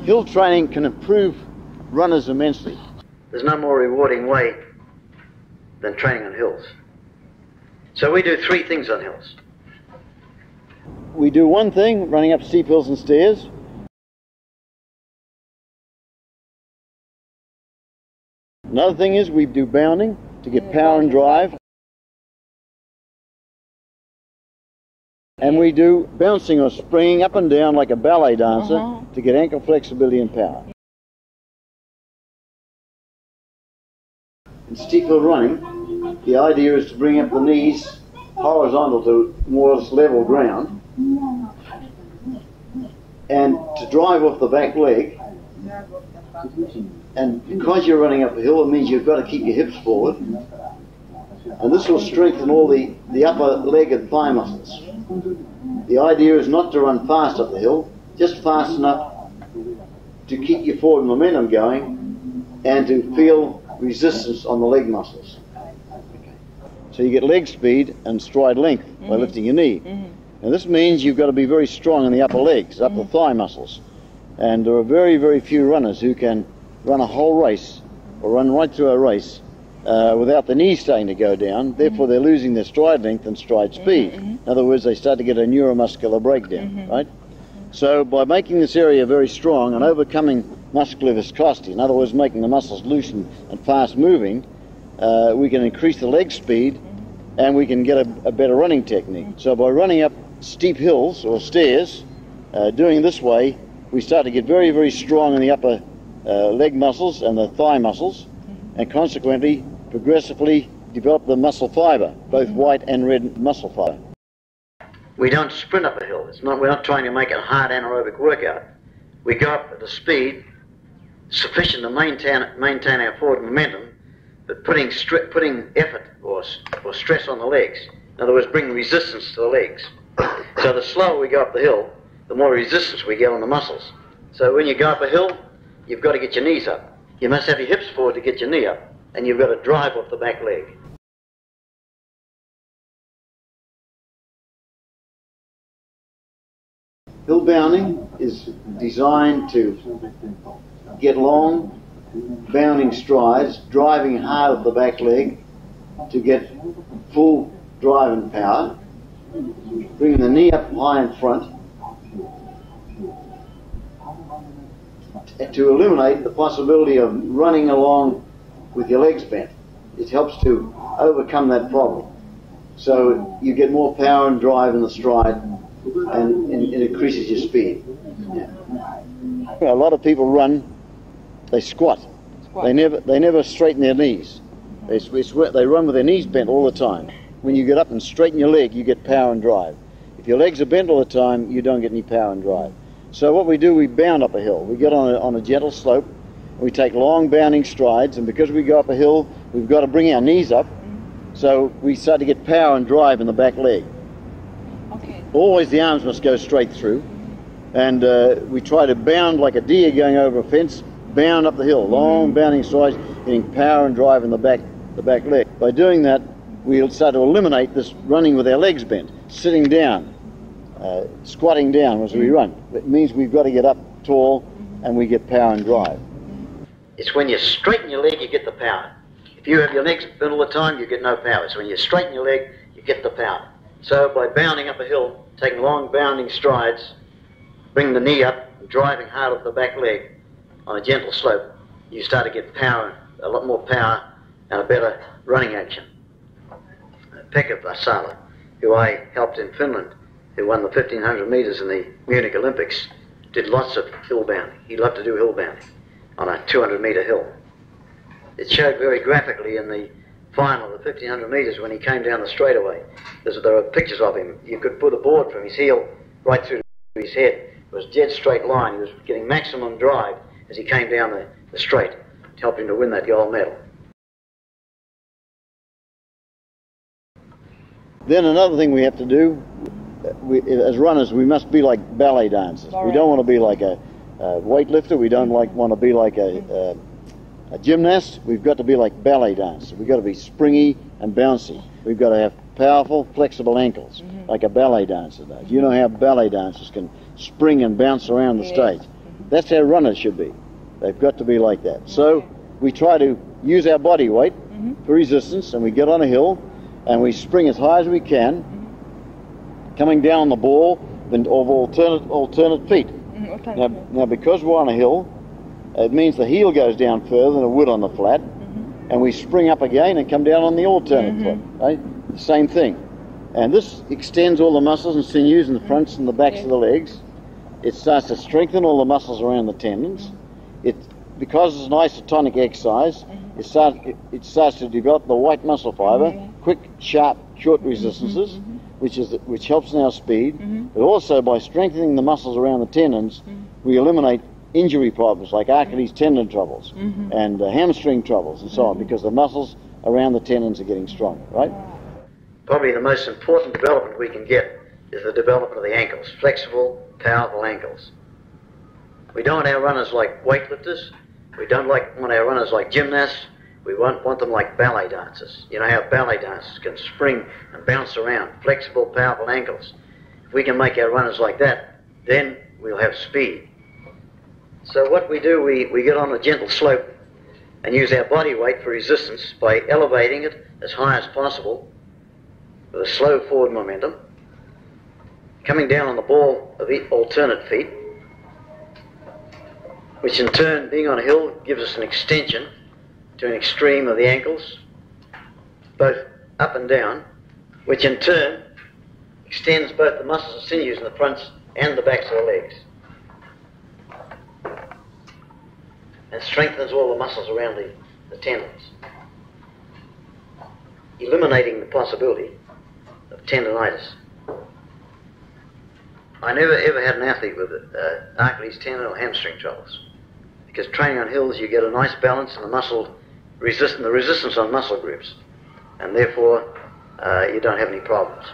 Hill training can improve runners immensely. There's no more rewarding way than training on hills. So we do three things on hills. We do one thing, running up steep hills and stairs. Another thing is we do bounding to get power and drive. And we do bouncing or springing up and down like a ballet dancer to get ankle flexibility and power. In steep hill running, the idea is to bring up the knees horizontal to more or less level ground and to drive off the back leg. And because you're running up a hill, it means you've got to keep your hips forward. And this will strengthen all the upper leg and thigh muscles. The idea is not to run fast up the hill, just fast enough to keep your forward momentum going and to feel resistance on the leg muscles. So you get leg speed and stride length by lifting your knee. Now this means you've got to be very strong in the upper legs, upper thigh muscles. And there are very, very few runners who can run a whole race or run right through a race without the knees starting to go down. Therefore they're losing their stride length and stride speed. In other words, they start to get a neuromuscular breakdown, right? So by making this area very strong and overcoming muscular viscosity, in other words, making the muscles loose and fast moving, we can increase the leg speed and we can get a better running technique. So by running up steep hills or stairs, doing this way, we start to get very, very strong in the upper leg muscles and the thigh muscles, and consequently progressively develop the muscle fiber, both white and red muscle fiber. We don't sprint up a hill. We're not trying to make it a hard anaerobic workout. We go up at a speed sufficient to maintain our forward momentum, but putting effort or stress on the legs. In other words, bring resistance to the legs. So the slower we go up the hill, the more resistance we get on the muscles. So when you go up a hill, you've got to get your knees up. You must have your hips forward to get your knee up, and you've got to drive off the back leg. Hill bounding is designed to get long bounding strides, driving hard at the back leg to get full drive and power, bringing the knee up high in front to eliminate the possibility of running along with your legs bent. It helps to overcome that problem. So you get more power and drive in the stride, and it increases your speed. Yeah. A lot of people run, they squat. They never straighten their knees. They run with their knees bent all the time. When you get up and straighten your leg, you get power and drive. If your legs are bent all the time, you don't get any power and drive. So what we do, we bound up a hill. We get on a gentle slope, we take long bounding strides, and because we go up a hill, we've got to bring our knees up, so we start to get power and drive in the back leg. Okay. Always the arms must go straight through, and we try to bound like a deer going over a fence, bound up the hill, long bounding strides, getting power and drive in the back leg. By doing that, we'll start to eliminate this running with our legs bent, sitting down, squatting down as we run. It means we've got to get up tall and we get power and drive. It's when you straighten your leg, you get the power. If you have your legs bent all the time, you get no power. So when you straighten your leg, you get the power. So by bounding up a hill, taking long bounding strides, bring the knee up, and driving hard off the back leg on a gentle slope, you start to get power, a lot more power and a better running action. Pekka Vasala, who I helped in Finland, who won the 1500 meters in the Munich Olympics, did lots of hill bounding. He loved to do hill bounding on a 200-meter hill. It showed very graphically in the final of the 1500 meters when he came down the straightaway. There were pictures of him. You could put a board from his heel right through to his head. It was a dead straight line. He was getting maximum drive as he came down the straight to help him to win that gold medal. Then another thing we have to do, as runners, we must be like ballet dancers. We don't want to be like a weightlifter. We don't want to be like a gymnast. We've got to be like ballet dancers. We've got to be springy and bouncy. We've got to have powerful, flexible ankles, like a ballet dancer does. You know how ballet dancers can spring and bounce around the stage. That's how runners should be. They've got to be like that. So we try to use our body weight for resistance, and we get on a hill and we spring as high as we can, coming down the ball of alternate feet. Now because we're on a hill, it means the heel goes down further than it would on the flat, and we spring up again and come down on the alternate foot. Right? The same thing. And this extends all the muscles and sinews in the fronts and the backs of the legs. It starts to strengthen all the muscles around the tendons. Because it's an isotonic exercise, it starts to develop the white muscle fiber, quick, sharp, short resistances, which helps in our speed. But also by strengthening the muscles around the tendons, we eliminate injury problems like Achilles tendon troubles and hamstring troubles and so on, because the muscles around the tendons are getting stronger, right? Probably the most important development we can get is the development of the ankles, flexible, powerful ankles. We don't want our runners like weightlifters. We don't want our runners like gymnasts. We want them like ballet dancers. You know how ballet dancers can spring and bounce around, flexible, powerful ankles. If we can make our runners like that, then we'll have speed. So what we do, we get on a gentle slope and use our body weight for resistance by elevating it as high as possible with a slow forward momentum, coming down on the ball of the alternate feet, which in turn, being on a hill, gives us an extension to an extreme of the ankles, both up and down, which in turn extends both the muscles and sinews in the fronts and the backs of the legs, and strengthens all the muscles around the tendons, eliminating the possibility of tendonitis. I never ever had an athlete with Achilles tendon or hamstring troubles, because training on hills you get a nice balance in the resistance on muscle groups, and therefore you don't have any problems.